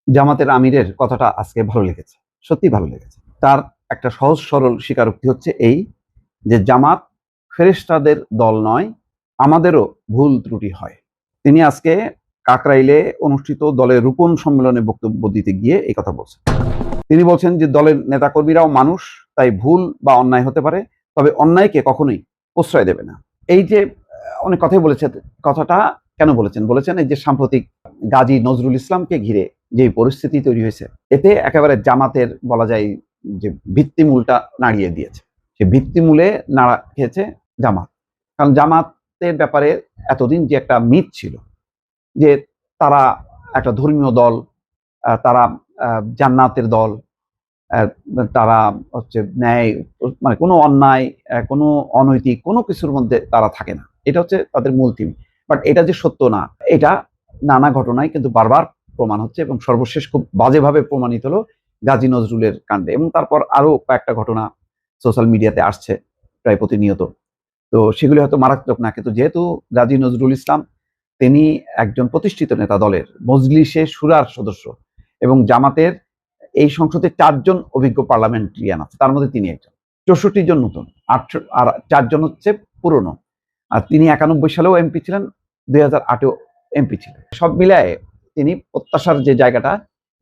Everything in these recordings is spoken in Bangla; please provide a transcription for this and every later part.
জামাতের আমিরের কথাটা আজকে ভালো লেগেছে, সত্যি ভালো লেগেছে। তার একটা সহজ সরল স্বীকারোক্তি হচ্ছে এই যে জামাত ফেরেশতাদের দল নয়, আমাদেরও ভুল ত্রুটি হয়। তিনি আজকে কাকরাইলে অনুষ্ঠিত দলের রূপন সম্মেলনে বক্তব্য দিতে গিয়ে এই কথা বলছেন। তিনি বলছেন যে দলের নেতাকর্মীরাও মানুষ, তাই ভুল বা অন্যায় হতে পারে, তবে অন্যায়কে কখনোই প্রশ্রয় দেবে না। এই যে অনেক কথাই বলেছেন, কথাটা কেন বলেছেন? বলেছেন এই যে সাম্প্রতিক গাজী নজরুল ইসলামকে ঘিরে যে পরিস্থিতি তৈরি হয়েছে, এতে একেবারে জামাতের বলা যায় যে ভিত্তিমূলটা নাড়িয়ে দিয়েছে। সে ভিত্তিমূলে নাড়া খেয়েছে জামাত। কারণ জামাতের ব্যাপারে এতদিন যে একটা মিথ ছিল যে তারা একটা ধর্মীয় দল, তারা জান্নাতের দল, তারা হচ্ছে ন্যায়, মানে কোনো অন্যায়, কোনো অনৈতিক কোনো কিছুর মধ্যে তারা থাকে না। এটা হচ্ছে তাদের মূল থিম। বাট এটা যে সত্য না, এটা নানা ঘটনায় কিন্তু বারবার প্রমাণ হচ্ছে এবং সর্বশেষ খুব বাজেভাবে প্রমাণিত হলো গাজী নজরুলের কাণ্ডে, এবং তারপর আরো কয়েকটা ঘটনা সোশ্যাল মিডিয়াতে আসছে প্রায় প্রতিনিয়ত। তো সেগুলি হয়তো মারাত্মক না, কিন্তু যেহেতু গাজী নজরুল ইসলাম তিনি একজন প্রতিষ্ঠিত নেতা, দলের মজলিসে শুরার সদস্য, এবং জামাতের এই সংসদে ৪ জন অভিজ্ঞ পার্লামেন্টারিয়ান আছে, তার মধ্যে তিনি একজন। ৬৪ জন নতুন, আর ৪ জন হচ্ছে পুরনো। আর তিনি ৯১ সালেও এমপি ছিলেন, ২০০৮-এও এমপি ছিলেন। সব মিলায়ে তিনি প্রত্যাশার যে জায়গাটা,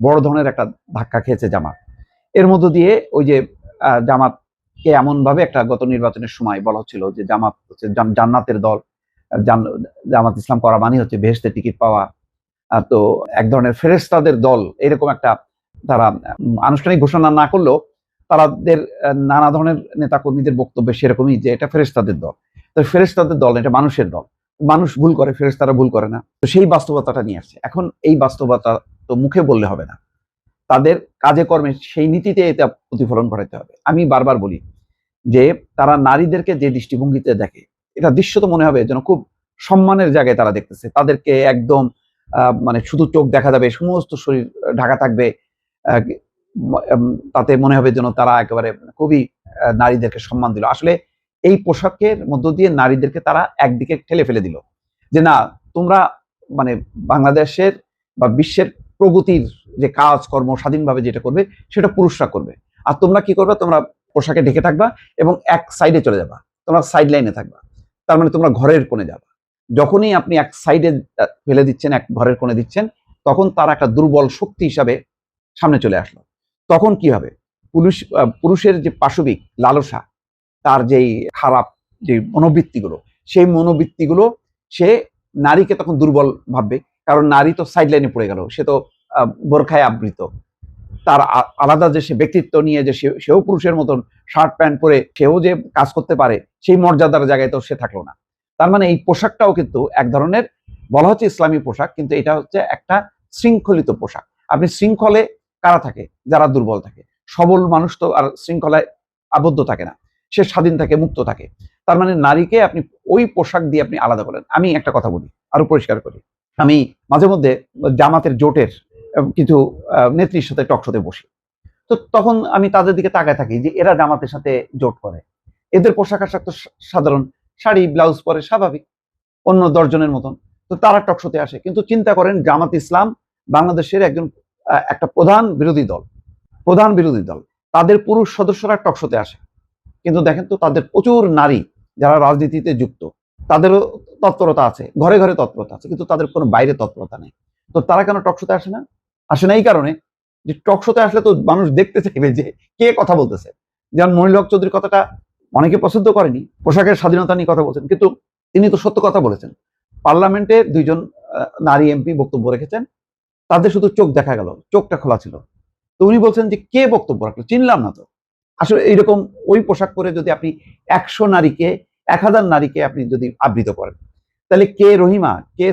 বড় ধরনের একটা ধাক্কা খেয়েছে জামাত। এর মধ্য দিয়ে ওই যে জামাতকে এমনভাবে একটা গত নির্বাচনের সময় বলা হচ্ছিল যে জামাত হচ্ছে জান্নাতের দল, জামাত ইসলাম করা মানে হচ্ছে বেহেশতের টিকিট পাওয়া। তো এক ধরনের ফেরেশতাদের দল, এরকম একটা তারা আনুষ্ঠানিক ঘোষণা না করলেও তাদের নানা ধরনের নেতাকর্মীদের বক্তব্যে সেরকমই যে এটা ফেরেশতাদের দল। তো ফেরেশতাদের দল, এটা মানুষের দল। মানুষ ভুল করে, ফেরেশতারা ভুল করে না। তো সেই বাস্তবতাটা নিয়ে আসছে। এখন এই বাস্তবতা তো মুখে বললে হবে না, তাদের কাজে কর্মে সেই নীতিতে এটা প্রতিফলন ঘটাতে হবে। আমি বারবার বলি যে তারা নারীদেরকে যে দৃষ্টিভঙ্গিতে দেখে, এটা দৃশ্যত মনে হবে যেন খুব সম্মানের জায়গায় তারা দেখতেছে। তাদেরকে একদম মানে শুধু চোখ দেখা যাবে, সমস্ত শরীর ঢাকা থাকবে, তাতে মনে হবে যেন তারা একেবারে খুবই নারীদেরকে সম্মান দিল। আসলে এই পোশাকের মধ্য দিয়ে নারীদেরকে তারা একদিকে ঠেলে ফেলে দিল যে না, তোমরা মানে বাংলাদেশের বা বিশ্বের প্রগতির যে কাজকর্ম স্বাধীনভাবে যেটা করবে সেটা পুরুষরা করবে, আর তোমরা কি করবে? তোমরা পোশাকে ঢেকে থাকবা এবং এক সাইডে চলে যাবা, তোমরা সাইড লাইনে থাকবা। তার মানে তোমরা ঘরের কোণে যাবা। যখনই আপনি এক সাইডে ফেলে দিচ্ছেন, এক ঘরের কোণে দিচ্ছেন, তখন তার একটা দুর্বল শক্তি হিসাবে সামনে চলে আসলো। তখন কি হবে? পুরুষের যে পাশবিক লালসা, তার যেই খারাপ যে মনোবৃত্তিগুলো, সেই মনোবৃত্তিগুলো সে নারীকে তখন দুর্বল ভাববে। কারণ নারী তো সাইড লাইনে পড়ে গেল, সে তো বোরখায় আবৃত। তার আলাদা যে সে ব্যক্তিত্ব নিয়ে যে সেও পুরুষের মতন শার্ট প্যান্ট পরে সেও যে কাজ করতে পারে, সেই মর্যাদার জায়গায় তো সে থাকলো না। তার মানে এই পোশাকটাও কিন্তু এক ধরনের বলা হচ্ছে ইসলামী পোশাক, কিন্তু এটা হচ্ছে একটা শৃঙ্খলিত পোশাক। আপনি শৃঙ্খলে কারা থাকে? যারা দুর্বল থাকে। সবল মানুষ তো আর শৃঙ্খলায় আবদ্ধ থাকে না, সে স্বাধীন থাকে, মুক্ত থাকে। তার মানে নারীকে আপনি ওই পোশাক দিয়ে আপনি আলাদা করেন। আমি একটা কথা বলি, আরো পরিষ্কার করি। আমি মাঝে মধ্যে জামাতের জোটের কিছু নেত্রীর সাথে টকশোতে বসি। তো তখন আমি তাদের দিকে তাকায় থাকি যে এরা জামাতের সাথে জোট করে, এদের পোশাক আশাক তো সাধারণ শাড়ি ব্লাউজ পরে, স্বাভাবিক, অন্য 10 জনের মতন। তো তারা টকশোতে আসে, কিন্তু চিন্তা করেন জামাত ইসলাম বাংলাদেশের একটা প্রধান বিরোধী দল, প্রধান বিরোধী দল, তাদের পুরুষ সদস্যরা টকশোতে আসে। কিন্তু দেখেন তো তাদের প্রচুর নারী যারা রাজনীতিতে যুক্ত, তাদেরও তৎপরতা আছে, ঘরে ঘরে তৎপরতা আছে, কিন্তু তাদের কোনো বাইরে তৎপরতা নেই। তো তারা কেন টকশোতে আসে না? আসে না এই কারণে যে টকশোতে আসলে তো মানুষ দেখতে চাইবে যে কে কথা বলতেছে। যেমন মনির হক চৌধুরীর কথাটা অনেকে পছন্দ করেনি, পোশাকের স্বাধীনতা নিয়ে কথা বলছেন, কিন্তু তিনি তো সত্য কথা বলেছেন। পার্লামেন্টে 2 জন নারী এমপি বক্তব্য রেখেছেন, তাদের শুধু চোখ দেখা গেল, চোখটা খোলা ছিল। তো উনি বলছেন যে কে বক্তব্য রাখলো, চিনলাম না তো। আসলে এইরকম ওই পোশাক পরে যদি আপনি 100 নারীকে, 1000 নারীকে আপনি যদি আবৃত করেন, তাহলে কে রহিমা, কে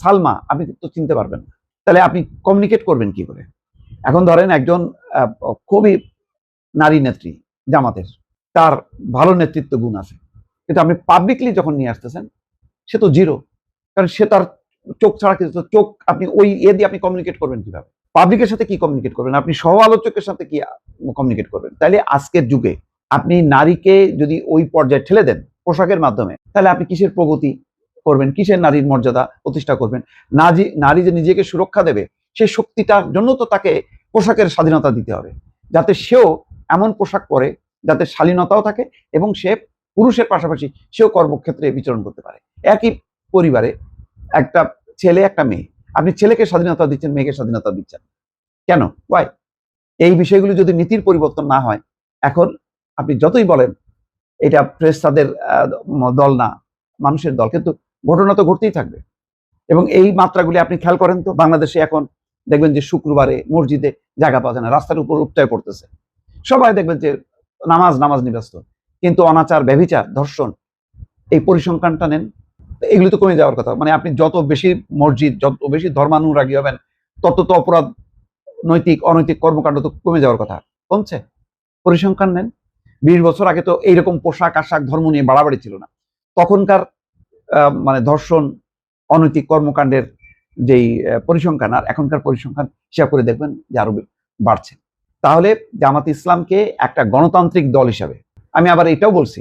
সালমা আপনি তো চিনতে পারবেন না। তাহলে আপনি কমিউনিকেট করবেন কি করে? এখন ধরেন একজন খুবই নারী নেত্রী জামাতের, তার ভালো নেতৃত্ব গুণ আছে, কিন্তু আপনি পাবলিকলি যখন নিয়ে আসতেছেন, সে তো জিরো। কারণ সে তার চোখ ছাড়া কিছু, চোখ আপনি ওই দিয়ে আপনি কমিউনিকেট করবেন কিভাবে? পাবলিকের সাথে কি কমিউনিকেট করবেন? আপনি সহ আলোচকের সাথে কি কমিউনিকেট করবেন? তাইলে আজকের যুগে আপনি নারীকে যদি ওই পর্যায়ে ঠেলে দেন পোশাকের মাধ্যমে, তাহলে আপনি কিসের প্রগতি করবেন? কিসের নারীর মর্যাদা প্রতিষ্ঠা করবেন? নারী যে নিজেকে সুরক্ষা দেবে, সেই শক্তিটার জন্য তো তাকে পোশাকের স্বাধীনতা দিতে হবে, যাতে সেও এমন পোশাক পরে যাতে শালীনতাও থাকে এবং সে পুরুষের পাশাপাশি সেও কর্মক্ষেত্রে বিচরণ করতে পারে। একই পরিবারে একটা ছেলে একটা মেয়ে, আপনি ছেলেকে স্বাধীনতা দিচ্ছেন, মেয়েকে স্বাধীনতা দিচ্ছেন কেন? ওয়াই? এই বিষয়গুলো যদি নীতির পরিবর্তন না হয়, এখন আপনি যতই বলেন এটা ফেরেশতাদের দল না, মানুষের দল, কিন্তু ঘটনা তো ঘটতেই থাকবে। এবং এই মাত্রাগুলি আপনি খেয়াল করেন তো, বাংলাদেশে এখন দেখবেন যে শুক্রবারে মসজিদে জায়গা পাওয়া যায় না, রাস্তার উপর উপচয় পড়তেছে, সবাই দেখবেন যে নামাজ নিয়ে ব্যস্ত, কিন্তু অনাচার, ব্যভিচার, ধর্ষণ, এই পরিসংখ্যানটা নেন, এগুলি তো কমে যাওয়ার কথা। মানে আপনি যত বেশি মসজিদ, যত বেশি ধর্মানুরাগী হবেন, তত তো অপরাধ, নৈতিক অনৈতিক কর্মকাণ্ড তো কমে যাওয়ার কথা। কমছে? পরিসংখ্যান নেন। 20 বছর আগে তো এইরকম পোশাক আশাক ধর্ম নিয়ে বাড়াবাড়ি ছিল না। তখনকার মানে ধর্ষণ, অনৈতিক কর্মকাণ্ডের যেই পরিসংখ্যান আর এখনকার পরিসংখ্যান হিসাব করে দেখবেন যে আরো বাড়ছে। তাহলে জামাত ইসলামকে একটা গণতান্ত্রিক দল হিসাবে, আমি আবার এটাও বলছি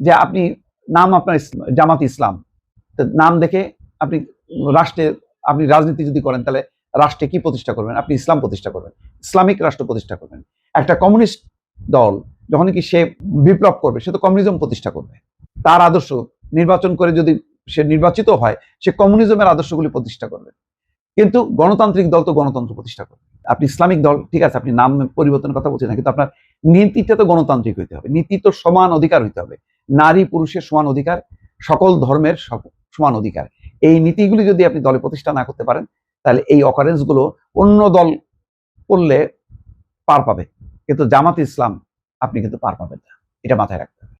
যে আপনি নাম আপনার জামাত ইসলাম, নাম দেখে আপনি রাষ্ট্রে, আপনি রাজনীতি যদি করেন তাহলে রাষ্ট্রে কি প্রতিষ্ঠা করবেন? আপনি ইসলাম প্রতিষ্ঠা করবেন, ইসলামিক রাষ্ট্র প্রতিষ্ঠা করবেন। একটা কমিউনিস্ট দল যখন কি সে বিপ্লব করবে, সে তো কমিউনিজম প্রতিষ্ঠা করবে। তার আদর্শ নির্বাচন করে যদি সে নির্বাচিত হয়, সে কমিউনিজমের আদর্শগুলি প্রতিষ্ঠা করবে। কিন্তু গণতান্ত্রিক দল তো গণতন্ত্র প্রতিষ্ঠা করবে। আপনি ইসলামিক দল, ঠিক আছে, আপনি নাম পরিবর্তনের কথা বলছেন না, কিন্তু আপনার নীতিটা তো গণতান্ত্রিক হইতে হবে। নীতি তো সমান অধিকার হইতে হবে, নারী পুরুষের সমান অধিকার, সকল ধর্মের সমান অধিকার। এই নীতিগুলি যদি আপনি দলে প্রতিষ্ঠা না করতে পারেন, তাহলে এই অকারেন্স গুলো অন্য দল করলে পার পাবে, কিন্তু জামাত ইসলাম আপনি কিন্তু পার পাবেন না। এটা মাথায় রাখতে হবে।